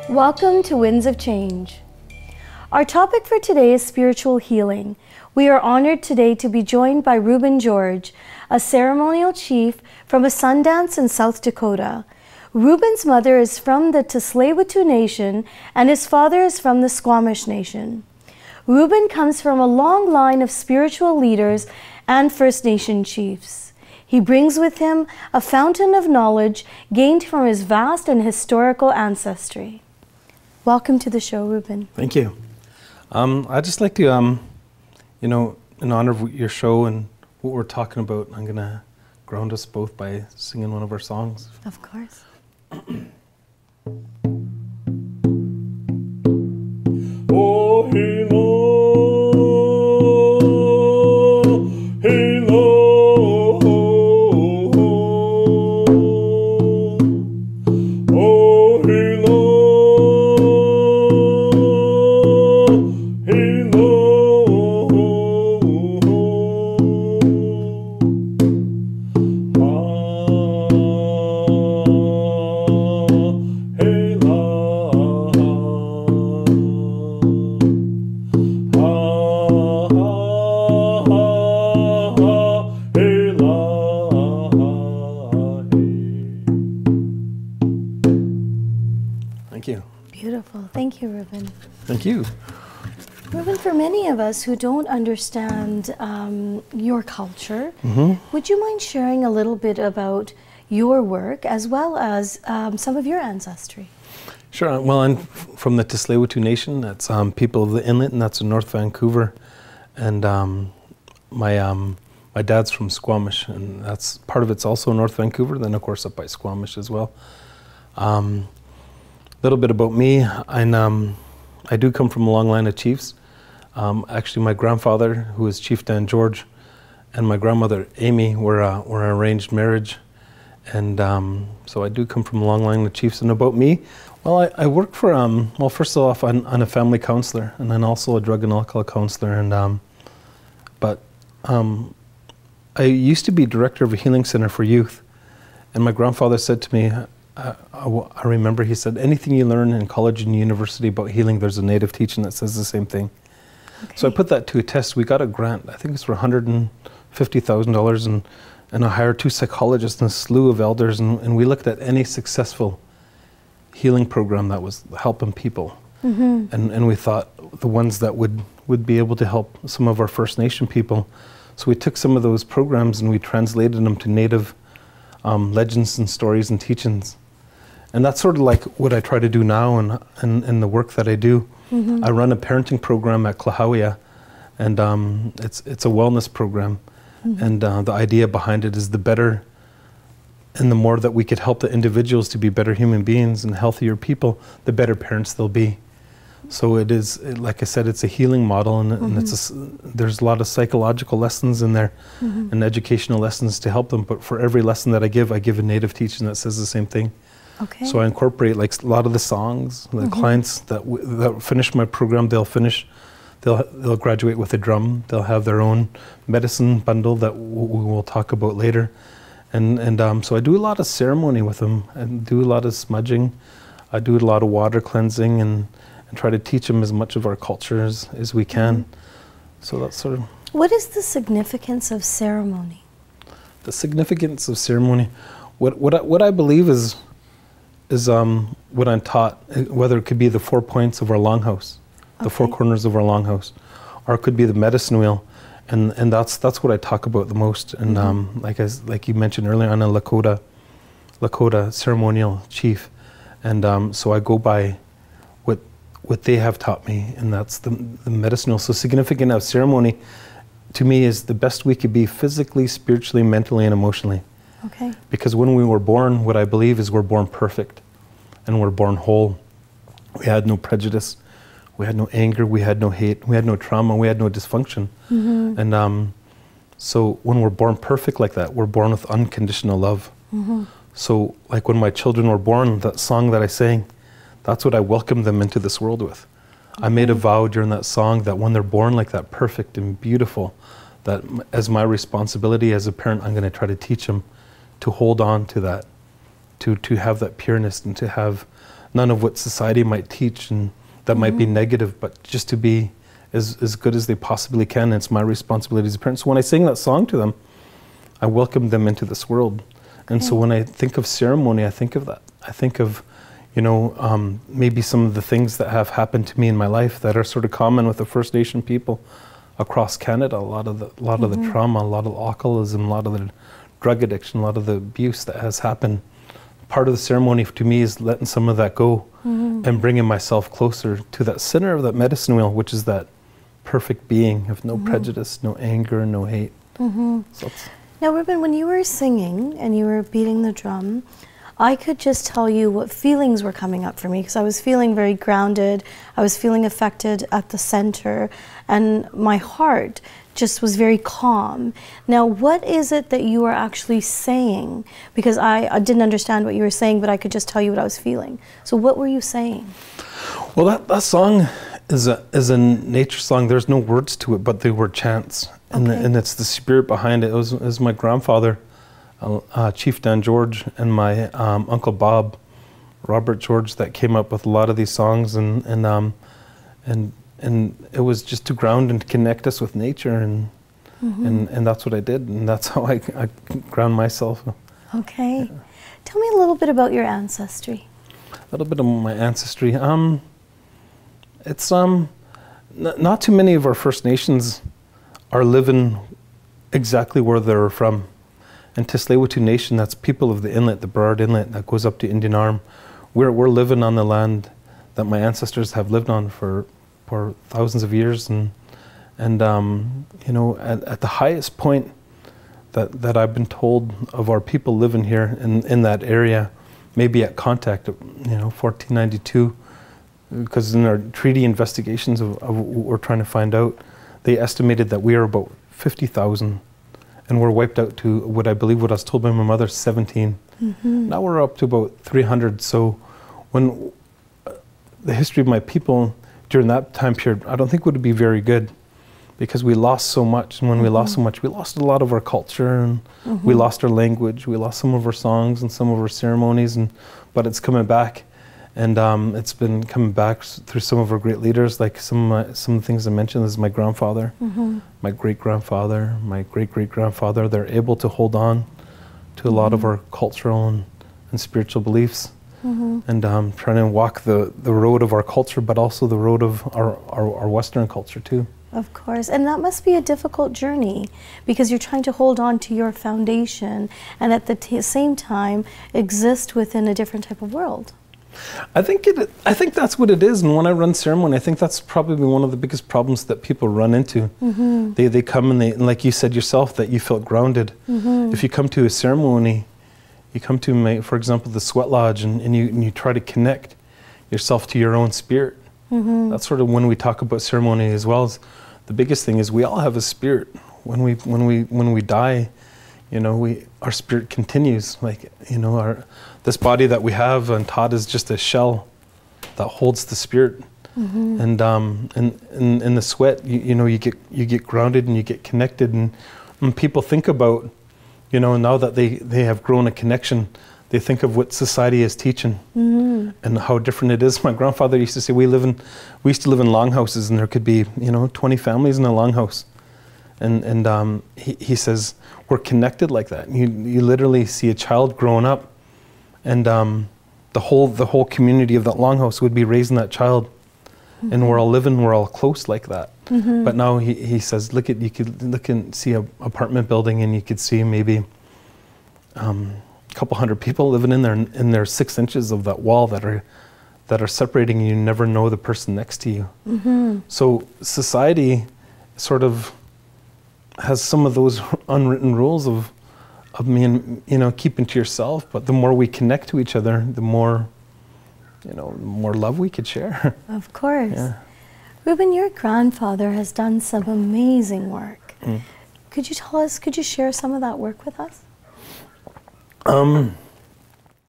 Welcome to Winds of Change. Our topic for today is spiritual healing. We are honored today to be joined by Rueben George, a ceremonial chief from a Sundance in South Dakota. Ruben's mother is from the tsleil Nation and his father is from the Squamish Nation. Rueben comes from a long line of spiritual leaders and First Nation chiefs. He brings with him a fountain of knowledge gained from his vast and historical ancestry. Welcome to the show, Rueben. Thank you. I'd just like to, in honor of your show and what we're talking about, I'm going to ground us both by singing one of our songs. Of course. Oh, hello, hello, oh, hello, hello, Thank you. Beautiful. Thank you, Rueben. Thank you. Rueben, for many of us who don't understand your culture, would you mind sharing a little bit about your work as well as some of your ancestry? Sure. Well, I'm from the tsleil Nation. That's people of the inlet, and that's in North Vancouver. And my dad's from Squamish, and that's part of it's also North Vancouver. Then, of course, up by Squamish as well. A little bit about me. I do come from a long line of chiefs. Actually, my grandfather, who was Chief Dan George, and my grandmother Amy were an arranged marriage, and so I do come from a long line of chiefs. And about me, well, I work for well, first off, I'm a family counselor, and then also a drug and alcohol counselor. And but I used to be director of a healing center for youth, and my grandfather said to me, I remember he said, anything you learn in college and university about healing, there's a native teaching that says the same thing. Okay. So I put that to a test. We got a grant, I think it's for $150,000, and I hired 2 psychologists and a slew of elders, and we looked at any successful healing program that was helping people. And we thought the ones that would be able to help some of our First Nation people. So we took some of those programs and we translated them to native legends and stories and teachings. And that's sort of like what I try to do now in the work that I do. I run a parenting program at Klahowya, and it's a wellness program. And the idea behind it is the better and the more that we could help the individuals to be better human beings and healthier people, the better parents they'll be. So it is, like I said, it's a healing model, and there's a lot of psychological lessons in there and educational lessons to help them. But for every lesson that I give a native teaching that says the same thing. Okay. So I incorporate like a lot of the songs. The clients that finish my program, they'll graduate with a drum. They'll have their own medicine bundle that we will talk about later. And so I do a lot of ceremony with them, and do a lot of smudging. I do a lot of water cleansing, and try to teach them as much of our cultures as we can. So that's sort of... What is the significance of ceremony? The significance of ceremony, what I believe is what I'm taught, whether it could be the 4 points of our longhouse, the 4 corners of our longhouse, or it could be the medicine wheel, and that's what I talk about the most. And like you mentioned earlier, I'm a Lakota ceremonial chief, and so I go by what they have taught me, and that's the medicine wheel. So significant of ceremony to me is the best we could be physically, spiritually, mentally, and emotionally. Okay. Because when we were born, what I believe is we're born perfect, and we're born whole. We had no prejudice, we had no anger, we had no hate, we had no trauma, we had no dysfunction. And so when we're born perfect like that, we're born with unconditional love. So like when my children were born, that song that I sang, that's what I welcomed them into this world with. I made a vow during that song that when they're born like that, perfect and beautiful, that as my responsibility as a parent, I'm going to try to teach them to hold on to that, to have that pureness and to have none of what society might teach and that might be negative, but just to be as good as they possibly can. It's my responsibility as a parent. So when I sing that song to them, I welcome them into this world. And so when I think of ceremony, I think of that. I think of, you know, maybe some of the things that have happened to me in my life that are sort of common with the First Nation people across Canada. A lot of the trauma, a lot of the alcoholism, a lot of the drug addiction, a lot of the abuse that has happened. Part of the ceremony to me is letting some of that go and bringing myself closer to that center of that medicine wheel, which is that perfect being of no prejudice, no anger, no hate. So now, Rueben, when you were singing and you were beating the drum, I could just tell you what feelings were coming up for me, because I was feeling very grounded. I was feeling affected at the center, and my heart just was very calm. Now, what is it that you are actually saying? Because I didn't understand what you were saying, but I could just tell you what I was feeling. So what were you saying? Well, that song is a nature song. There's no words to it, but they were chants. And it's the spirit behind it. It was my grandfather, Chief Dan George, and my Uncle Bob, Robert George, that came up with a lot of these songs, and it was just to ground and to connect us with nature, and that's what I did, and that's how I ground myself. Okay, tell me a little bit about your ancestry. A little bit of my ancestry. It's not too many of our First Nations are living exactly where they're from. And Tsleil-Waututh Nation, that's people of the inlet, the Burrard Inlet that goes up to Indian Arm. We're living on the land that my ancestors have lived on for thousands of years, and you know, at the highest point that I've been told of our people living here in that area, maybe at contact, you know, 1492, because in our treaty investigations of what we're trying to find out, they estimated that we are about 50,000, and we're wiped out to what I was told by my mother, 17. Now we're up to about 300. So when the history of my people during that time period, I don't think would be very good, because we lost so much. And when we lost so much, we lost a lot of our culture, and we lost our language, we lost some of our songs and some of our ceremonies, but it's coming back. And it's been coming back through some of our great leaders, like some of the things I mentioned. This is my grandfather, my great-grandfather, my great-great-grandfather. They're able to hold on to a lot of our cultural and spiritual beliefs, and trying to walk the road of our culture, but also the road of our Western culture too. Of course, and that must be a difficult journey, because you're trying to hold on to your foundation and at the same time exist within a different type of world. I think that's what it is. And when I run ceremony, I think that's probably one of the biggest problems that people run into. They come and like you said yourself, that you felt grounded. If you come to a ceremony, you come to, for example, the sweat lodge, and you try to connect yourself to your own spirit. That's sort of when we talk about ceremony as well. As the biggest thing is we all have a spirit. When we die, you know, our spirit continues. Like, you know, this body that we have and taught is just a shell that holds the spirit. And in the sweat, you know, you get grounded and you get connected. And when people think about, you know, now that they have grown a connection, they think of what society is teaching and how different it is. My grandfather used to say we used to live in longhouses, and there could be, you know, 20 families in a longhouse. And he says we're connected like that. You literally see a child growing up, and the whole community of that longhouse would be raising that child, and we're all close like that. But now he says, you could look and see an apartment building, and you could see maybe a couple hundred people living in there, and there's 6 inches of that wall that are separating, and you never know the person next to you. So society sort of has some of those unwritten rules of being, you know, keeping to yourself. But the more we connect to each other, the more, you know, the more love we could share. Of course. Yeah. Rueben, your grandfather has done some amazing work. Could you share some of that work with us?